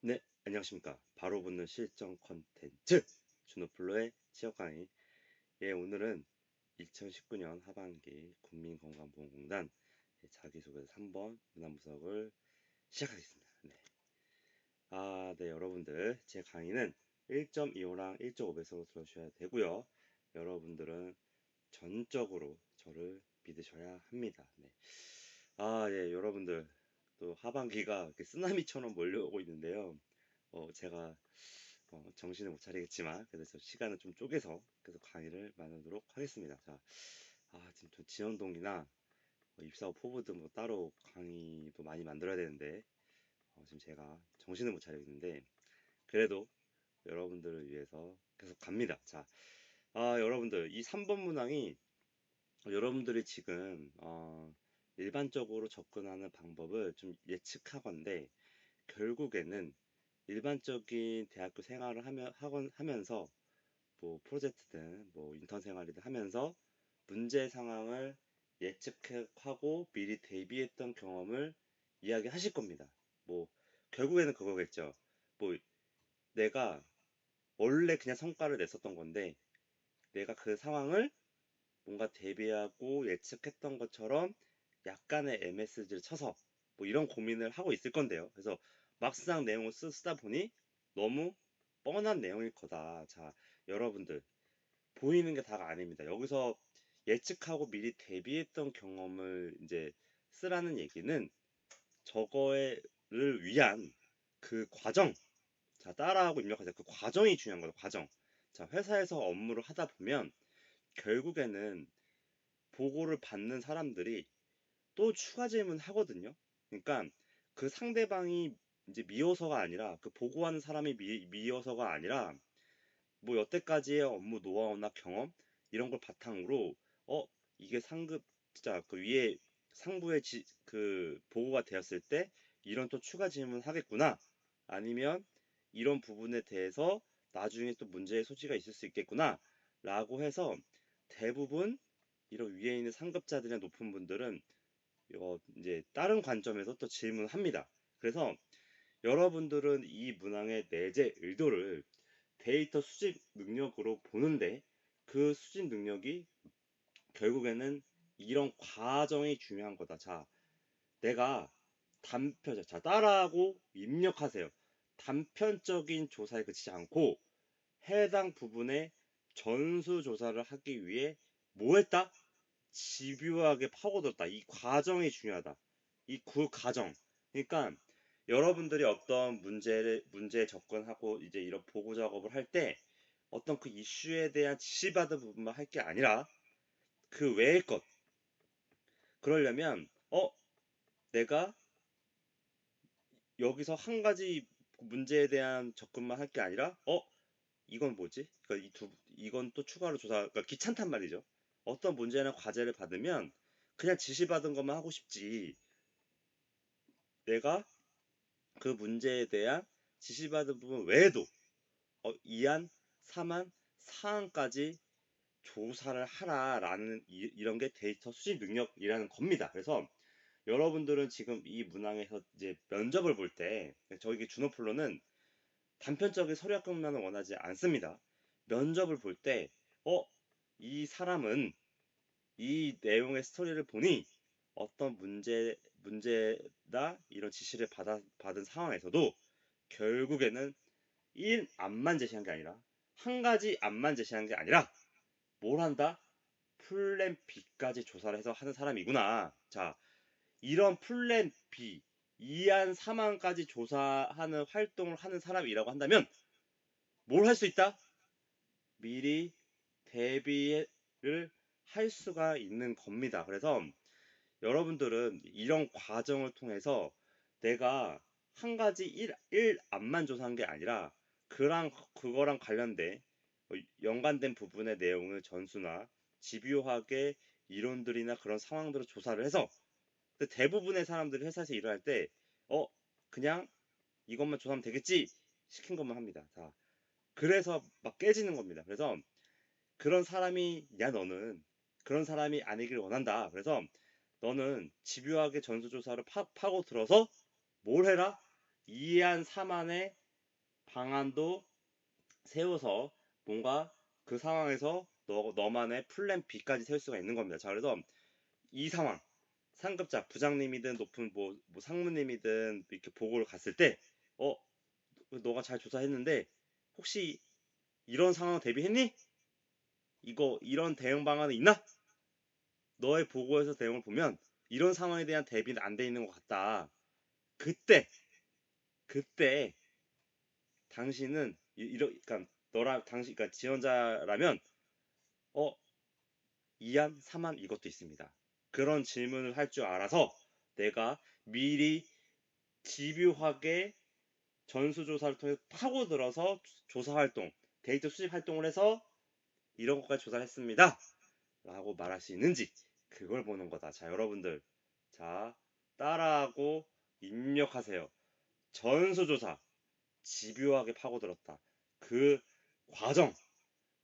네, 안녕하십니까. 바로 붙는 실전 컨텐츠 준호플로의 취업 강의. 예, 오늘은 2019년 하반기 국민건강보험공단 자기소개 3번 문안분석을 시작하겠습니다. 네. 네, 여러분들 제 강의는 1.25랑 1.5배속으로 들어주셔야 되고요. 여러분들은 전적으로 저를 믿으셔야 합니다. 네. 예, 여러분들 또 하반기가 이렇게 쓰나미처럼 몰려오고 있는데요. 제가 정신을 못 차리겠지만 그래서 시간을 좀 쪼개서 계속 강의를 나누도록 하겠습니다. 자, 지금 또 지원동이나 입사후 포부도 뭐 따로 강의도 많이 만들어야 되는데 지금 제가 정신을 못 차리고 있는데 그래도 여러분들을 위해서 계속 갑니다. 자, 여러분들 이 3번 문항이 여러분들이 지금 일반적으로 접근하는 방법을 좀 예측하건데 결국에는 일반적인 대학교 생활을 하면서 뭐 프로젝트든 뭐 인턴 생활이든 하면서 문제 상황을 예측하고 미리 대비했던 경험을 이야기하실 겁니다. 뭐 결국에는 그거겠죠. 뭐 내가 원래 그냥 성과를 냈었던 건데 내가 그 상황을 뭔가 대비하고 예측했던 것처럼 약간의 MSG를 쳐서 뭐 이런 고민을 하고 있을 건데요. 그래서 막상 내용을 쓰다 보니 너무 뻔한 내용일 거다. 자, 여러분들 보이는 게 다가 아닙니다. 여기서 예측하고 미리 대비했던 경험을 이제 쓰라는 얘기는 저거를 위한 그 과정, 자, 따라하고 입력하세요. 그 과정이 중요한 거죠, 과정. 자, 회사에서 업무를 하다 보면 결국에는 보고를 받는 사람들이 또 추가 질문 하거든요. 그러니까 그 상대방이 이제 미워서가 아니라 그 보고하는 사람이 미워서가 아니라 뭐 여태까지의 업무 노하우나 경험 이런 걸 바탕으로 어 이게 상급 진짜 그 위에 상부에 그 보고가 되었을 때 이런 또 추가 질문 하겠구나 아니면 이런 부분에 대해서 나중에 또 문제의 소지가 있을 수 있겠구나 라고 해서 대부분 이런 위에 있는 상급자들이나 높은 분들은 이제 다른 관점에서 또 질문을 합니다. 그래서 여러분들은 이 문항의 내재 의도를 데이터 수집 능력으로 보는데 그 수집 능력이 결국에는 이런 과정이 중요한 거다. 자, 내가 자, 따라하고 입력하세요. 단편적인 조사에 그치지 않고 해당 부분에 전수조사를 하기 위해 뭐 했다? 집요하게 파고들었다. 이 과정이 중요하다. 그 과정. 그러니까 여러분들이 어떤 문제에 접근하고 이제 이런 보고 작업을 할 때 어떤 그 이슈에 대한 지시받은 부분만 할 게 아니라 그 외의 것. 그러려면 내가 여기서 한 가지 문제에 대한 접근만 할 게 아니라 이건 뭐지? 그러니까 이건 또 추가로 그러니까 귀찮단 말이죠. 어떤 문제나 과제를 받으면 그냥 지시받은 것만 하고 싶지. 내가 그 문제에 대한 지시받은 부분 외에도 이안, 삼안, 사안까지 조사를 하라라는 이런 게 데이터 수집 능력이라는 겁니다. 그래서 여러분들은 지금 이 문항에서 이제 면접을 볼 때 저희 준호플로는 단편적인 서류 학급만을 원하지 않습니다. 면접을 볼 때, 이 사람은 이 내용의 스토리를 보니 어떤 문제나 이런 지시를 받은 상황에서도 결국에는 1안만 제시한 게 아니라 한 가지 안만 제시한 게 아니라 뭘 한다? 플랜 B까지 조사를 해서 하는 사람이구나. 자, 이런 플랜 B, 2안, 3안까지 조사하는 활동을 하는 사람이라고 한다면 뭘 할 수 있다? 미리 대비를 할 수가 있는 겁니다. 그래서 여러분들은 이런 과정을 통해서 내가 한 가지 안만 조사한 게 아니라 그거랑 관련된 연관된 부분의 내용을 전수나 집요하게 이론들이나 그런 상황들을 조사를 해서 대부분의 사람들이 회사에서 일을 할 때 그냥 이것만 조사하면 되겠지 시킨 것만 합니다. 자, 그래서 막 깨지는 겁니다. 그래서 그런 사람이냐 너는 그런 사람이 아니길 원한다. 그래서 너는 집요하게 전수조사를 파고 들어서 뭘 해라? 이해한 사만의 방안도 세워서 뭔가 그 상황에서 너만의 플랜 B까지 세울 수가 있는 겁니다. 자, 그래서 이 상황, 상급자, 부장님이든 높은 뭐 상무님이든 이렇게 보고를 갔을 때, 너가 잘 조사했는데, 혹시 이런 상황 대비했니? 이런 대응 방안이 있나? 너의 보고에서 내용을 보면 이런 상황에 대한 대비는 안 돼 있는 것 같다. 그때, 그때 당신은 그러니까 그러니까 지원자라면 어, 2안, 3안 이것도 있습니다. 그런 질문을 할 줄 알아서 내가 미리 집요하게 전수조사를 통해 파고들어서 조사활동, 데이터 수집 활동을 해서 이런 것까지 조사를 했습니다. 라고 말할 수 있는지 그걸 보는 거다. 자, 여러분들. 자, 따라하고 입력하세요. 전수조사. 집요하게 파고들었다. 그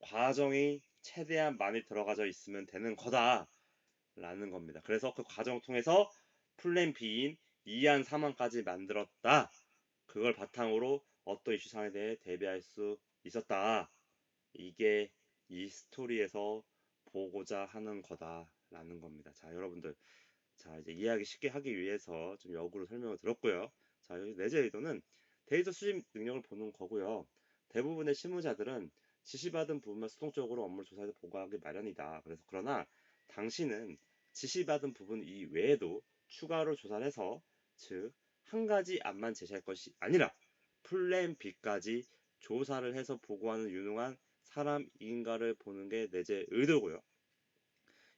과정이 최대한 많이 들어가져 있으면 되는 거다. 라는 겁니다. 그래서 그 과정을 통해서 플랜 B인 2안 3안까지 만들었다. 그걸 바탕으로 어떤 이슈상에 대해 대비할 수 있었다. 이게 이 스토리에서 보고자 하는 거다라는 겁니다. 자, 여러분들. 자, 이제 이해하기 쉽게 하기 위해서 좀 역으로 설명을 드렸고요. 자, 여기 내재 의도는 데이터 수집 능력을 보는 거고요. 대부분의 실무자들은 지시받은 부분만 수동적으로 업무를 조사해서 보고하기 마련이다. 그러나 당신은 지시받은 부분 이외에도 추가로 조사를 해서 즉 한 가지 안만 제시할 것이 아니라 플랜 B까지 조사를 해서 보고하는 유능한 사람인가를 보는 게 내재 의도고요.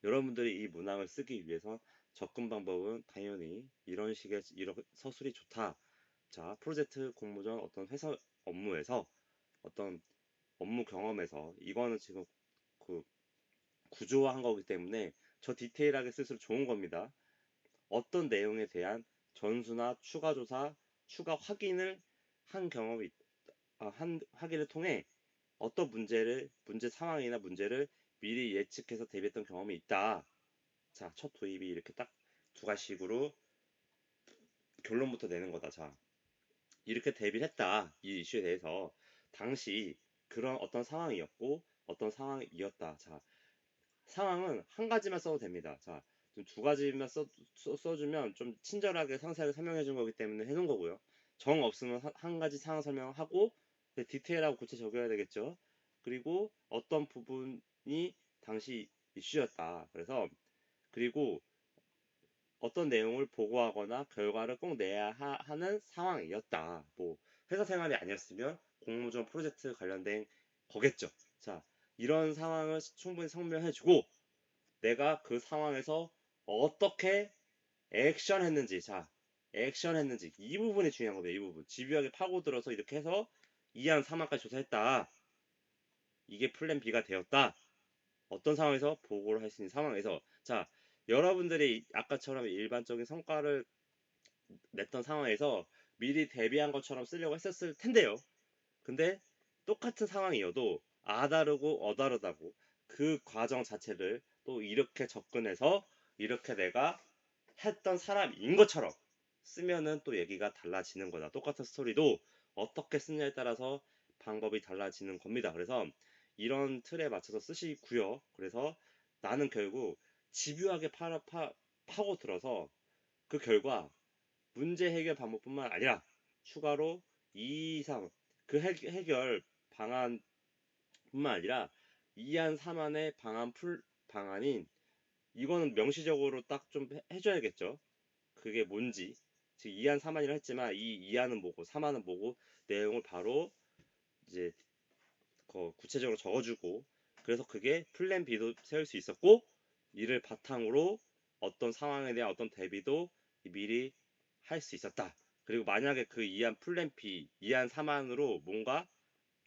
여러분들이 이 문항을 쓰기 위해서 접근 방법은 당연히 이런 식의 이런 서술이 좋다. 자, 프로젝트 공모 전 어떤 회사 업무에서 어떤 업무 경험에서 이거는 지금 그 구조화한 거기 때문에 저 디테일하게 쓸수록 좋은 겁니다. 어떤 내용에 대한 전수나 추가 조사, 추가 확인을 한 경험이 한 확인을 통해 어떤 문제 상황이나 문제를 미리 예측해서 대비했던 경험이 있다. 자, 첫 도입이 이렇게 딱 두 가지식으로 결론부터 내는 거다. 자, 이렇게 대비를 했다. 이 이슈에 대해서 당시 그런 어떤 상황이었고 어떤 상황이었다. 자, 상황은 한 가지만 써도 됩니다. 자, 좀 두 가지만 써주면 좀 친절하게 상세하게 설명해 준 거기 때문에 해놓은 거고요. 정 없으면 한 가지 상황 설명하고 디테일하고 구체적이어야 되겠죠. 그리고 어떤 부분이 당시 이슈였다. 그리고 어떤 내용을 보고하거나 결과를 꼭 내야 하는 상황이었다. 뭐 회사 생활이 아니었으면 공모전 프로젝트 관련된 거겠죠. 자, 이런 상황을 충분히 설명해주고 내가 그 상황에서 어떻게 액션했는지, 자, 액션했는지 이 부분이 중요한 겁니다. 이 부분 집요하게 파고들어서 이렇게 해서 2안 3안까지 조사했다. 이게 플랜 B가 되었다. 어떤 상황에서 보고를 할 수 있는 상황에서 자, 여러분들이 아까처럼 일반적인 성과를 냈던 상황에서 미리 대비한 것처럼 쓰려고 했었을 텐데요. 근데 똑같은 상황이어도 아다르고 어다르다고 그 과정 자체를 또 이렇게 접근해서 이렇게 내가 했던 사람인 것처럼 쓰면은 또 얘기가 달라지는 거다. 똑같은 스토리도 어떻게 쓰냐에 따라서 방법이 달라지는 겁니다. 그래서 이런 틀에 맞춰서 쓰시고요. 그래서 나는 결국 집요하게 파고 들어서 그 결과 문제 해결 방법뿐만 아니라 추가로 이 이상 그 해결 방안뿐만 아니라 2안 3안의 방안인 이거는 명시적으로 딱 좀 해줘야겠죠. 그게 뭔지 즉 2안 3안이라 했지만 이 2안은 뭐고 3안은 뭐고 내용을 바로 이제 구체적으로 적어주고 그래서 그게 플랜 B도 세울 수 있었고 이를 바탕으로 어떤 상황에 대한 어떤 대비도 미리 할 수 있었다. 그리고 만약에 그 2안 플랜 B, 2안 3안으로 뭔가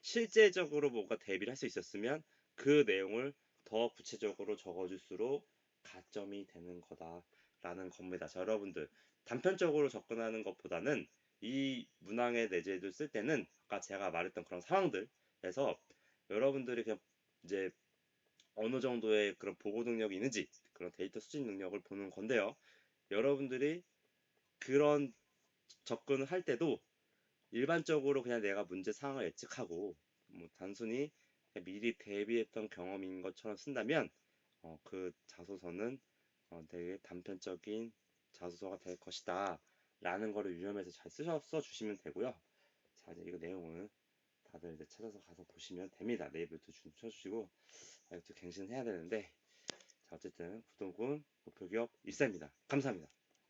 실제적으로 뭔가 대비를 할 수 있었으면 그 내용을 더 구체적으로 적어줄수록 가점이 되는 거다라는 겁니다. 자, 여러분들 단편적으로 접근하는 것보다는 이 문항의 내재를 쓸 때는 아까 제가 말했던 그런 상황들에서 여러분들이 그냥 이제 어느 정도의 그런 보고 능력이 있는지 그런 데이터 수집 능력을 보는 건데요. 여러분들이 그런 접근을 할 때도 일반적으로 그냥 내가 문제 상황을 예측하고 뭐 단순히 그냥 미리 대비했던 경험인 것처럼 쓴다면 그 자소서는 되게 단편적인 자소서가 될 것이다 라는 거를 유념해서 잘 써주시면 되고요. 자, 이제 이거 내용은 다들 이제 찾아서 가서 보시면 됩니다. 네이버도 쳐주시고 이것도 갱신해야 되는데 자, 어쨌든 구독은 목표 기업 일사입니다. 감사합니다.